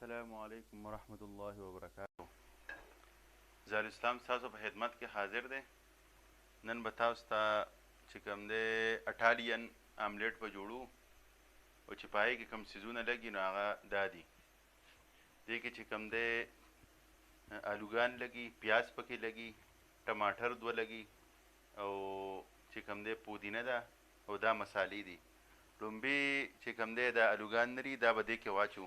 अस्सलामुअलैकुम वरहमतुल्लाहि वबरकातुहू। ज़ाल इस्लाम सासो पे खिदमत के हाजिर दे। नन बताओ स्ता चिकम दे अटालियन आमलेट पे जोड़ू और चिपाई के कम सीजू न लगी नागा दादी देखिए चिकम दे आलूगान लगी प्याज पकी लगी टमाटर दो लगी और चिकम दे पुदीना दा और दा मसाली दी लुम्बी चिकम दे दा आलूगान नरी दा बदे के वाचू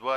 2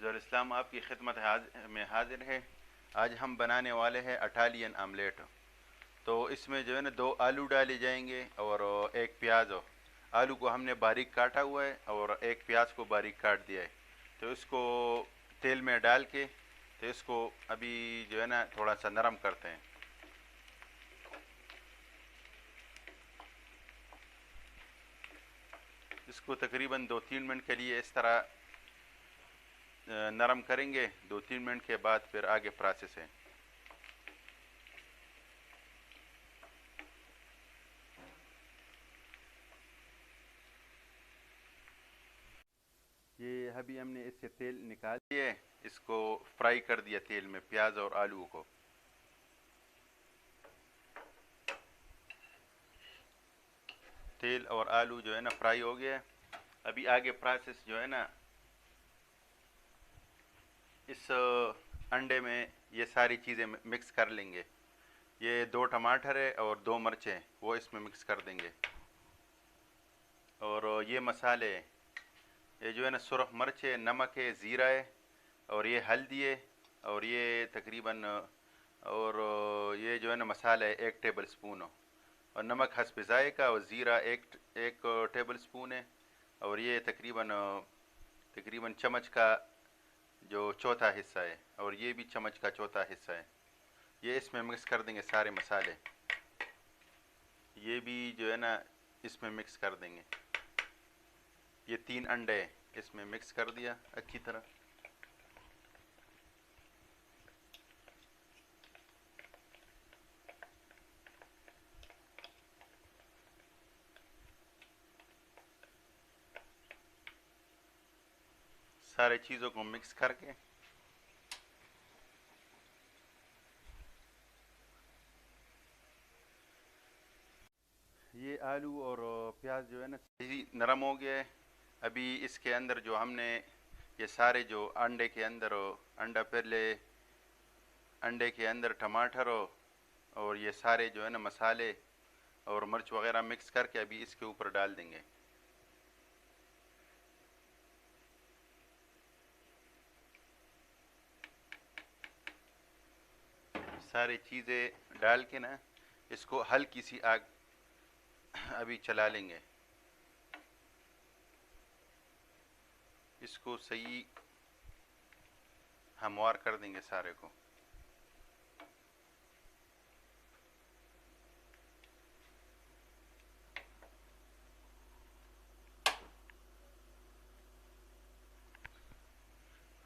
ज़ाल इस्लाम आपकी खिदमत में हाजिर है. आज हम बनाने वाले हैं अटालियन आमलेट. तो इसमें जो है ना 2 आलू डाले जाएंगे और 1 प्याज. आलू को हमने बारीक काटा हुआ है और 1 प्याज को बारीक काट दिया है. तो इसको तेल में डाल के तो इसको अभी जो है ना थोड़ा सा नरम करते हैं. इसको तकरीबन 2-3 मिनट के लिए इस तरह नरम करेंगे. 2-3 मिनट के बाद फिर आगे प्रोसेस है. ये अभी हमने इससे तेल निकाल दिया. इसको फ्राई कर दिया तेल में प्याज और आलू को. तेल और आलू जो है ना फ्राई हो गया. अभी आगे प्रोसेस जो है ना इस अंडे में ये सारी चीज़ें मिक्स कर लेंगे. ये 2 टमाटर है और 2 मिर्चें वो इसमें मिक्स कर देंगे. और ये मसाले ये जो है ना सुरख मिर्च है, नमक है, ज़ीरा है और ये हल्दी है और ये तकरीबन और ये जो है ना मसाला है 1 टेबल स्पून और नमक हस्ब ज़ायक़ा और ज़ीरा 1 टेबल स्पून है और ये तकरीबन चम्मच का जो चौथा हिस्सा है और ये भी चम्मच का चौथा हिस्सा है. ये इसमें मिक्स कर देंगे सारे मसाले. ये भी जो है ना इसमें मिक्स कर देंगे. ये 3 अंडे इसमें मिक्स कर दिया अच्छी तरह. सारे चीज़ों को मिक्स करके ये आलू और प्याज जो है ना सही नरम हो गया है. अभी इसके अंदर जो हमने ये सारे जो अंडे के अंदर अंडा पहले अंडे के अंदर टमाटर और ये सारे जो है ना मसाले और मिर्च वगैरह मिक्स करके अभी इसके ऊपर डाल देंगे. सारी चीज़ें डाल के ना इसको हल्की सी आग अभी चला लेंगे. इसको सही हमवार कर देंगे सारे को.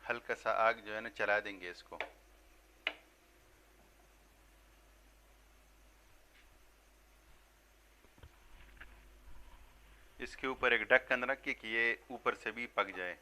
हल्का सा आग जो है ना चला देंगे इसको. इसके ऊपर एक ढक्कन रख के कि ये ऊपर से भी पक जाए।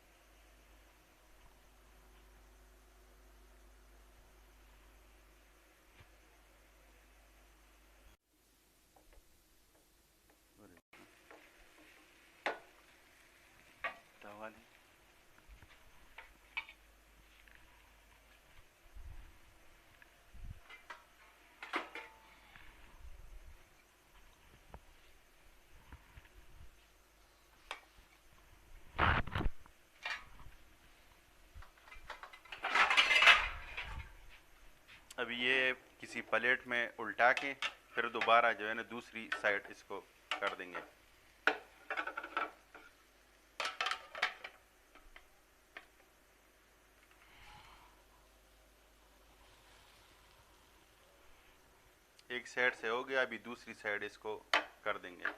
अभी ये किसी प्लेट में उल्टा के फिर दोबारा जो है ना दूसरी साइड इसको कर देंगे। एक साइड से हो गया, अभी दूसरी साइड इसको कर देंगे।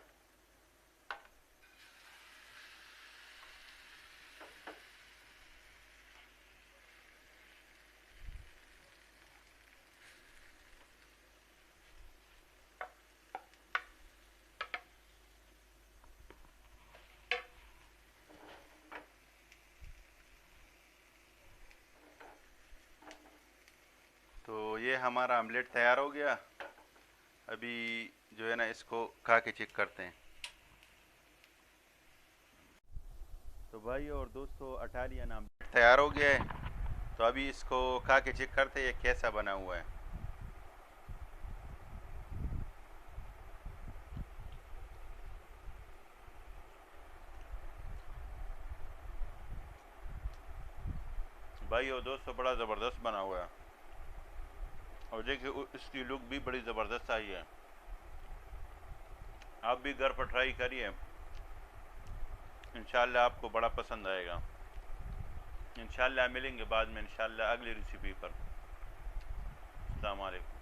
तो ये हमारा आमलेट तैयार हो गया। अभी जो है ना इसको खा के चेक करते हैं। तो भाई और दोस्तों, इटालियन आमलेट तैयार हो गया है। तो अभी इसको खा के चेक करते हैं ये कैसा बना हुआ है। भाई और दोस्तों, बड़ा ज़बरदस्त बना हुआ है और देखिए इसकी लुक भी बड़ी ज़बरदस्त आई है। आप भी घर पर ट्राई करिए, इंशाल्लाह आपको बड़ा पसंद आएगा। इंशाल्लाह मिलेंगे बाद में इंशाल्लाह अगली रेसिपी पर। अस्सलाम वालेकुम।